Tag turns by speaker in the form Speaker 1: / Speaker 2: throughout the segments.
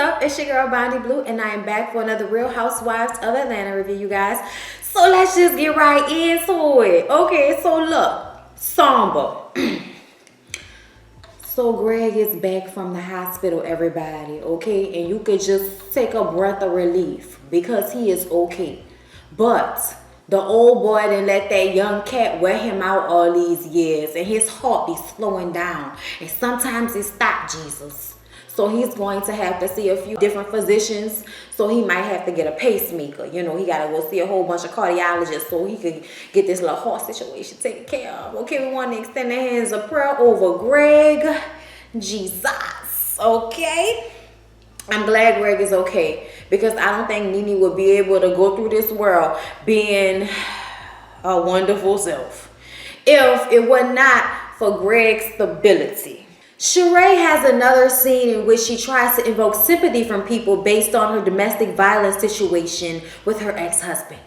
Speaker 1: up? It's your girl Bondi Blue, and I am back for another Real Housewives of Atlanta review, you guys. So let's just get right into it. Okay, so look, somber. So Greg is back from the hospital, everybody, okay? And you could just take a breath of relief because he is okay. But the old boy didn't let that young cat wear him out all these years, and his heart be slowing down. And sometimes it stops, Jesus. So he's going to have to see a few different physicians. So he might have to get a pacemaker. You know, he got to go see a whole bunch of cardiologists so he could get this little heart situation taken care of. Okay, we want to extend the hands of prayer over Greg. Jesus. Okay? I'm glad Greg is okay, because I don't think Nene would be able to go through this world being a wonderful self if it were not for Greg's stability. Sheree has another scene in which she tries to invoke sympathy from people based on her domestic violence situation with her ex-husband.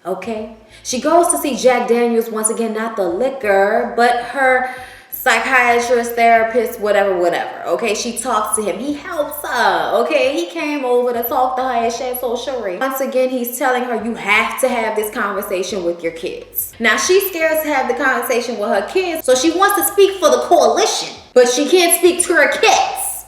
Speaker 1: Okay? She goes to see Jack Daniels once again, not the liquor, but her psychiatrist, therapist, whatever. Okay, she talks to him. He helps her. Okay, he came over to talk to her and she told Sheree. Once again, he's telling her you have to have this conversation with your kids. Now, she's scared to have the conversation with her kids, so she wants to speak for the coalition, but she can't speak to her kids.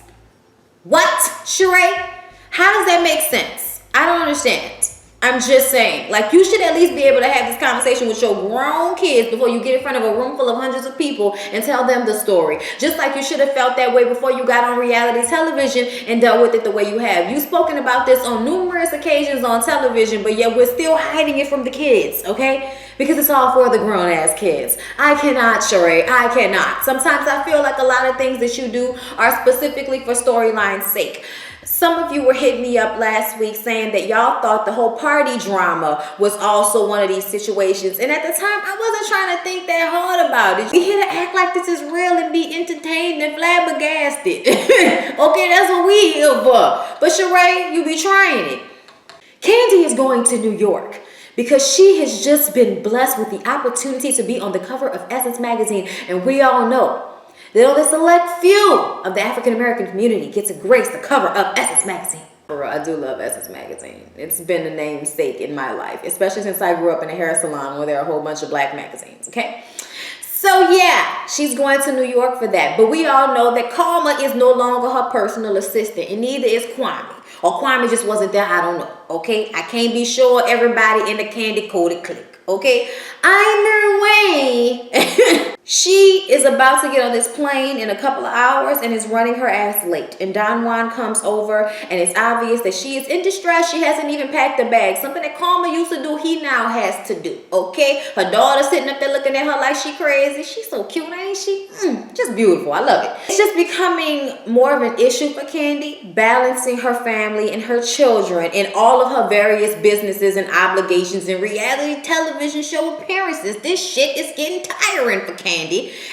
Speaker 1: What, Sheree? How does that make sense? I don't understand. I'm just saying, like, you should at least be able to have this conversation with your grown kids before you get in front of a room full of hundreds of people and tell them the story. Just like you should have felt that way before you got on reality television and dealt with it the way you have. You've spoken about this on numerous occasions on television, but yet we're still hiding it from the kids, okay? Because it's all for the grown-ass kids. I cannot, Sheree. I cannot. Sometimes I feel like a lot of things that you do are specifically for storyline's sake. Some of you were hitting me up last week saying that y'all thought the whole party drama was also one of these situations. And at the time, I wasn't trying to think that hard about it. We here to act like this is real and be entertained and flabbergasted. Okay, that's what we here for. But Sheree, you be trying it. Candy is going to New York because she has just been blessed with the opportunity to be on the cover of S10 magazine. And we all know that only a select few of the African-American community get to grace the cover of S10 magazine. I do love S10 magazine. It's been a namesake in my life, especially since I grew up in a hair salon where there are a whole bunch of black magazines, okay? So yeah, she's going to New York for that. But we all know that Karma is no longer her personal assistant, and neither is Kwame. Or Kwame just wasn't there, I don't know, okay? I can't be sure everybody in the candy-coated clique, okay? Either way, she is about to get on this plane in a couple of hours and is running her ass late. And Don Juan comes over and it's obvious that she is in distress. She hasn't even packed a bag. Something that Karma used to do, he now has to do, okay? Her daughter sitting up there looking at her like she crazy. She's so cute, ain't she? Just beautiful. I love it. It's just becoming more of an issue for Candy, balancing her family and her children and all of her various businesses and obligations and reality television show appearances. This shit is getting tiring for Candy.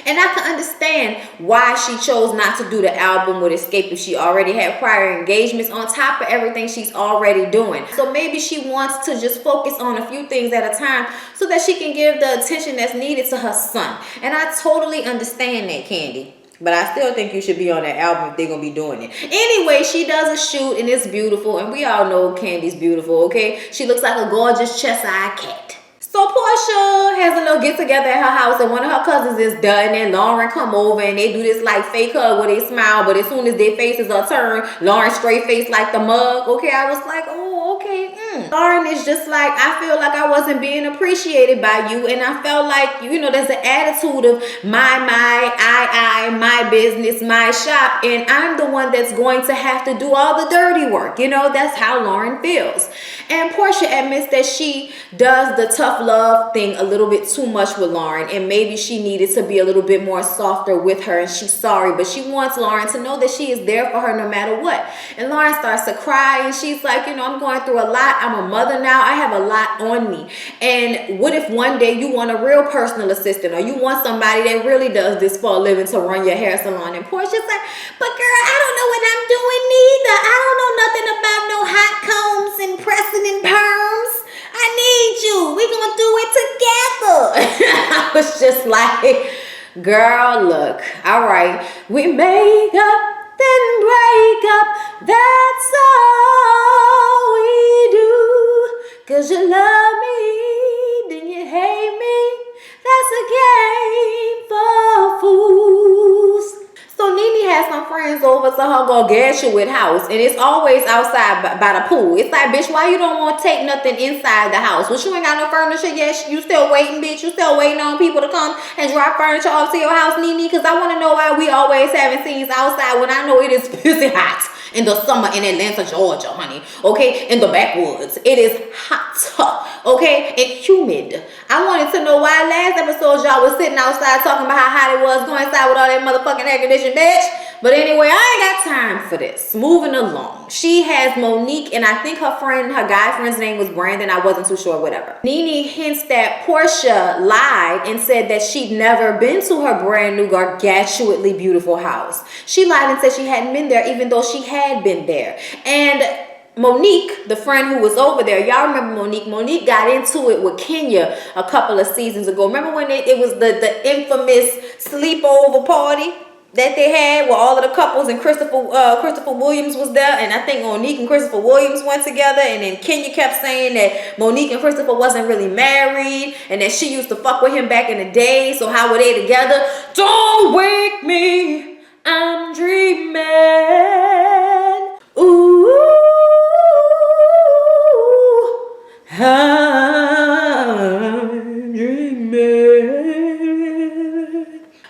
Speaker 1: And I can understand why she chose not to do the album with Escape if she already had prior engagements on top of everything she's already doing. So maybe she wants to just focus on a few things at a time so that she can give the attention that's needed to her son. And I totally understand that, Candy. But I still think you should be on that album if they're going to be doing it. Anyway, she does a shoot and it's beautiful. And we all know Candy's beautiful, okay? She looks like a gorgeous Cheshire cat. So Portia has a little get together at her house and one of her cousins is done and Lauren come over and they do this like fake hug where they smile, but as soon as their faces are turned, Lauren straight face like the mug. Okay, I was like, oh, okay. Lauren is just like, I feel like I wasn't being appreciated by you, and I felt like, you know, there's an attitude of my business, my shop, and I'm the one that's going to have to do all the dirty work. You know, that's how Lauren feels. And Portia admits that she does the tough love thing a little bit too much with Lauren, and maybe she needed to be a little bit more softer with her, and she's sorry, but she wants Lauren to know that she is there for her no matter what. And Lauren starts to cry and she's like, you know, I'm going through a lot. I'm a mother now. I have a lot on me. And what if one day you want a real personal assistant, or you want somebody that really does this for a living to run your hair salon? And Portia's like, but girl, I don't know what I'm doing neither. I don't know nothing about no hot combs and pressing and perms. I need you. We're going to do it together. I was just like, girl, look, all right, we make up then break up. That's all we do. 'Cause you love me, then you hate me. That's a game for fools. So Nene has some friends over to her gargantuan house, and it's always outside by the pool. It's like, bitch, why you don't want to take nothing inside the house? Well, you ain't got no furniture yet. You still waiting, bitch. You still waiting on people to come and drop furniture off to your house, Nene? Because I want to know why we always having scenes outside when I know it is pissy hot in the summer in Atlanta, Georgia, honey. Okay, in the backwoods, it is hot. Okay, and humid. I wanted to know why last episode y'all was sitting outside talking about how hot it was, going inside with all that motherfucking air conditioning, bitch. But anyway, I ain't got time for this. Moving along. She has Monique, and I think her guy friend's name was Brandon. I wasn't too sure, whatever. Nene hints that Portia lied and said that she'd never been to her brand new gargantuanly beautiful house. She lied and said she hadn't been there, even though she had been there. And Monique, the friend who was over there, y'all remember Monique? Monique got into it with Kenya a couple of seasons ago. Remember when it was the infamous sleepover party that they had where all of the couples and Christopher Williams was there, and I think Monique and Christopher Williams went together, and then Kenya kept saying that Monique and Christopher wasn't really married and that she used to fuck with him back in the day, so how were they together? Don't wake me, I'm dreaming. Ooh, I'm dreaming.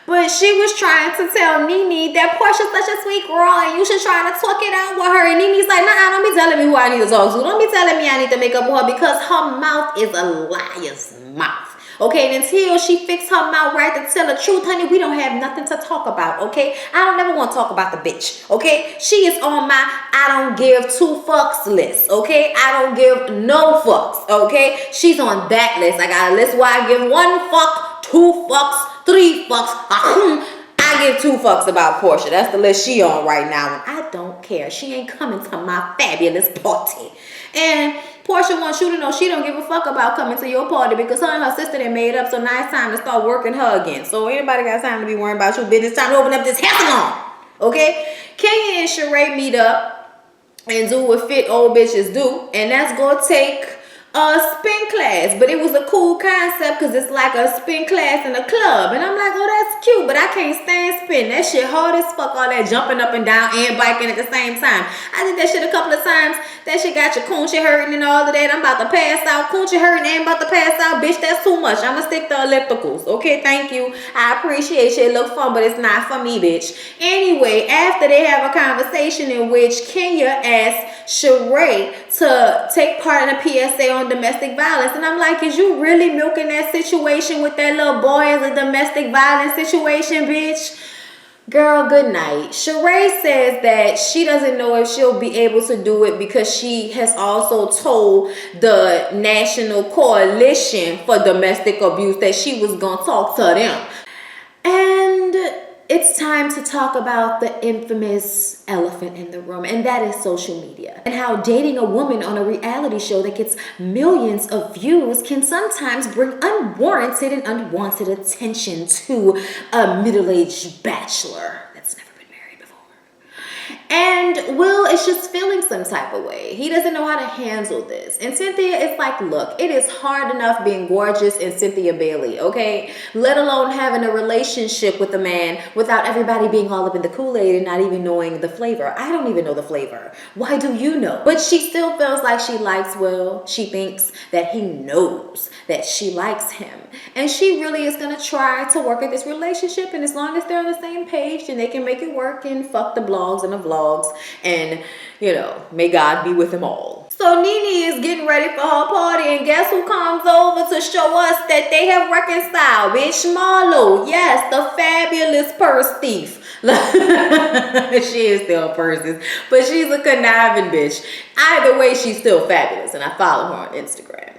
Speaker 1: But she was trying to tell Nene that Portia's such a sweet girl and you should try to talk it out with her. And Nene's like, nah, don't be telling me who I need to talk to. Don't be telling me I need to make up with her, because her mouth is a liar's mouth. Okay, and until she fixed her mouth right to tell the truth, honey, we don't have nothing to talk about, okay? I don't ever want to talk about the bitch, okay? She is on my I don't give two fucks list, okay? I don't give no fucks, okay? She's on that list. I got a list where I give 1 fuck, 2 fucks, 3 fucks. I give 2 fucks about Portia. That's the list she on right now, and I don't care. She ain't coming to my fabulous party. And Portia wants you to know she don't give a fuck about coming to your party, because her and her sister they made up, so now it's time to start working her again. So anybody got time to be worrying about your business? Time to open up this hair salon, okay? Kenya and Sheree meet up and do what fit old bitches do, and that's gonna take a spin class. But it was a cool concept because it's like a spin class in a club, and I'm like, oh, that's cute, but I can't stand spin. That shit hard as fuck, all that jumping up and down and biking at the same time. I did that shit a couple of times. That shit got your coochie hurting and all of that. I'm about to pass out. Coochie hurting and about to pass out. Bitch, that's too much. I'm gonna stick to ellipticals. Okay, thank you. I appreciate you. It look fun, but it's not for me, bitch. Anyway, after they have a conversation in which Kenya asks Sheree to take part in a PSA on domestic violence, and I'm like, is you really milking that situation with that little boy as a domestic violence situation, bitch? Girl, good night. Sheree says that she doesn't know if she'll be able to do it because she has also told the National Coalition for Domestic Abuse that she was gonna talk to them. And it's time to talk about the infamous elephant in the room, and that is social media. And how dating a woman on a reality show that gets millions of views can sometimes bring unwarranted and unwanted attention to a middle-aged bachelor that's never been married before. And Will is just feeling some type of way. He doesn't know how to handle this. And Cynthia is like, look, it is hard enough being gorgeous and Cynthia Bailey, okay? Let alone having a relationship with a man without everybody being all up in the Kool-Aid and not even knowing the flavor. I don't even know the flavor. Why do you know? But she still feels like she likes Will. She thinks that he knows that she likes him. And she really is going to try to work at this relationship. And as long as they're on the same page, then they can make it work and fuck the blogs and the vlogs. And, you know, may God be with them all. So Nene is getting ready for her party, and guess who comes over to show us that they have reconciled? Bitch, Marlo. Yes, the fabulous purse thief. She is still purses, but she's a conniving bitch. Either way, she's still fabulous, and I follow her on Instagram.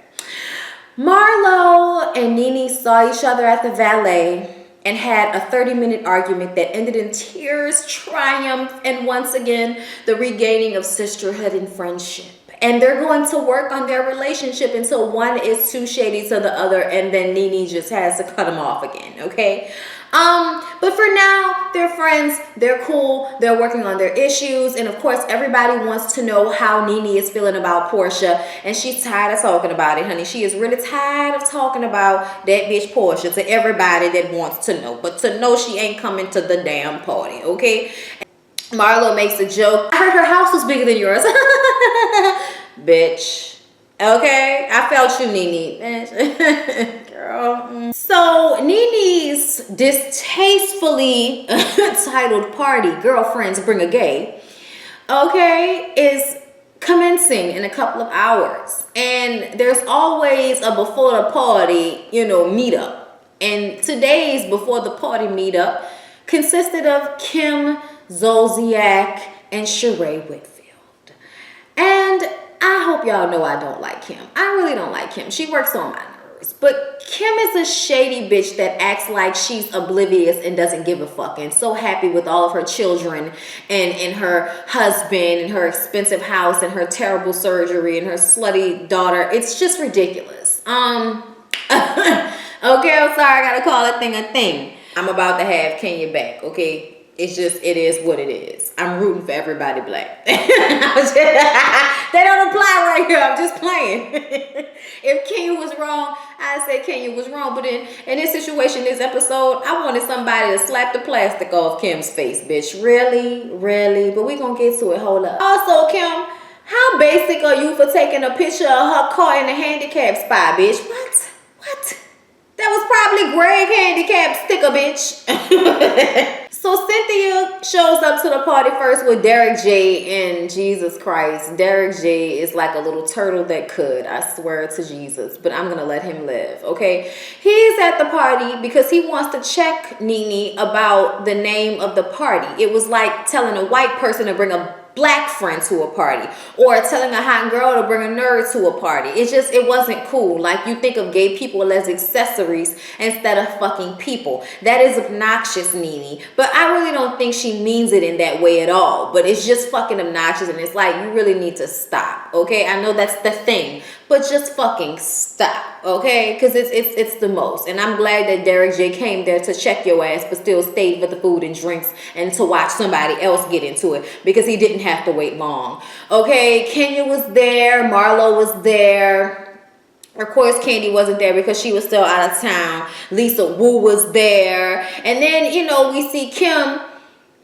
Speaker 1: Marlo and Nene saw each other at the valet and had a 30-minute argument that ended in tears, triumph, and once again, the regaining of sisterhood and friendship. And they're going to work on their relationship until one is too shady to the other, and then Nene just has to cut them off again, okay? But for now, they're friends, they're cool, they're working on their issues, and of course, everybody wants to know how Nene is feeling about Portia, and she's tired of talking about it, honey. She is really tired of talking about that bitch Portia to everybody that wants to know, but to know she ain't coming to the damn party, okay? Marlo makes a joke. I heard her house was bigger than yours. Bitch. Okay? I felt you, Nene. Girl. So, Nene's distastefully titled party, Girlfriends Bring a Gay, okay, is commencing in a couple of hours. And there's always a before the party, meetup. And today's before the party meetup consisted of Kim Zolciak and Sheree Whitfield. And I hope y'all know I don't like Kim. I really don't like Kim. She works on my nerves. But Kim is a shady bitch that acts like she's oblivious and doesn't give a fuck, and so happy with all of her children and her husband and her expensive house and her terrible surgery and her slutty daughter. It's just ridiculous. Okay, I'm sorry, I gotta call a thing a thing. I'm about to have Kenya back, okay? It is what it is. I'm rooting for everybody black. They don't apply right here. I'm just playing. If Kenya was wrong, I say Kenya was wrong. But in this situation, this episode, I wanted somebody to slap the plastic off Kim's face, bitch. Really? Really? But we gonna get to it. Hold up. Also, Kim, how basic are you for taking a picture of her car in the handicap spot, bitch? What? That was probably Greg handicap sticker, bitch. So Cynthia shows up to the party first with Derek J, and Jesus Christ, Derek J is like a little turtle that could, I swear to Jesus, but I'm gonna let him live, okay? He's at the party because he wants to check Nene about the name of the party. It was like telling a white person to bring a black friend to a party, or telling a hot girl to bring a nerd to a party. It wasn't cool. Like, you think of gay people as accessories instead of fucking people. That is obnoxious, Nene. But I really don't think she means it in that way at all. But it's just fucking obnoxious, and it's like, you really need to stop, okay? I know that's the thing, but just fucking stop, okay? Because it's the most. And I'm glad that Derek J came there to check your ass, but still stayed for the food and drinks and to watch somebody else get into it, because he didn't have to wait long, okay? Kenya was there, Marlo was there. Of course, Candy wasn't there because she was still out of town. Lisa Wu was there. And then, we see Kim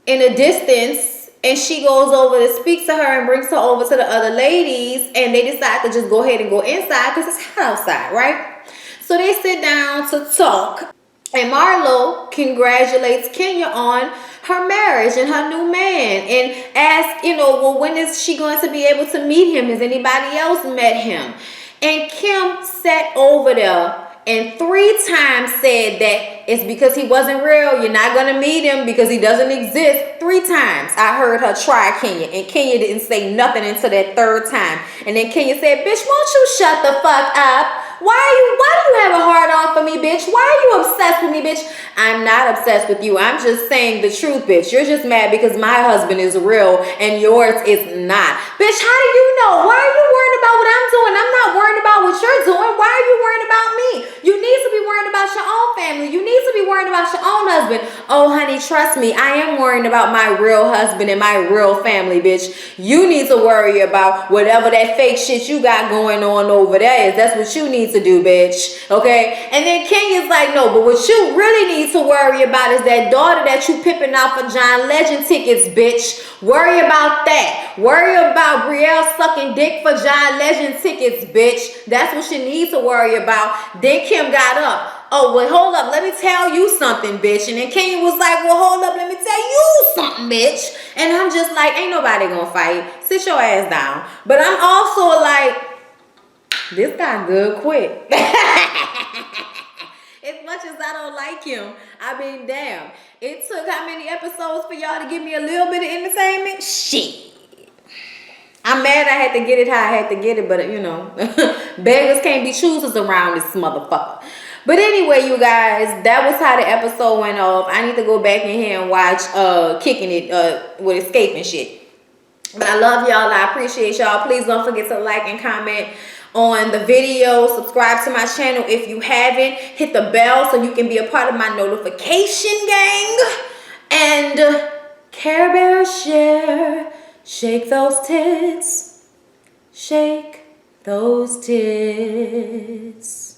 Speaker 1: in the distance, and she goes over to speak to her and brings her over to the other ladies, and they decide to just go ahead and go inside because it's hot outside, right? So they sit down to talk, and Marlo congratulates Kenya on her marriage and her new man, and asks, well, when is she going to be able to meet him? Has anybody else met him? And Kim sat over there and 3 times said that it's because he wasn't real. You're not going to meet him because he doesn't exist. 3 times I heard her try Kenya, and Kenya didn't say nothing until that 3rd time. And then Kenya said, bitch, won't you shut the fuck up? Why do you have a hard on for me, bitch? Why are you obsessed with me, bitch? I'm not obsessed with you. I'm just saying the truth, bitch. You're just mad because my husband is real and yours is not. Bitch, how do you know? Why are you worried about what I'm doing? I'm not worried about what you're doing. Why are you worried about me? You need to be worried about your own family. You need to be worried about your own husband. Oh, honey, trust me. I am worrying about my real husband and my real family, bitch. You need to worry about whatever that fake shit you got going on over there is. That's what you need to do, bitch. Okay? And then Kenya's like, no, but what you really need to worry about is that daughter that you pimping out for John Legend tickets, bitch. Worry about that. Worry about Brielle sucking dick for John Legend tickets, bitch. That's what you need to worry about. Then Kim got up. Oh, well, hold up. Let me tell you something, bitch. And then Kenya was like, well, hold up. Let me tell you something, bitch. And I'm just like, ain't nobody gonna fight. Sit your ass down. But I'm also like, this guy good quick. As much as I don't like him, I mean, damn. It took how many episodes for y'all to give me a little bit of entertainment? Shit. I'm mad I had to get it how I had to get it, but beggars can't be choosers around this motherfucker. But anyway, you guys, that was how the episode went off. I need to go back in here and watch Kicking It with Escape and shit. But I love y'all. I appreciate y'all. Please don't forget to like and comment on the video. Subscribe to my channel if you haven't. Hit the bell so you can be a part of my notification gang. And Care Bear share. Shake those tits. Shake those tits.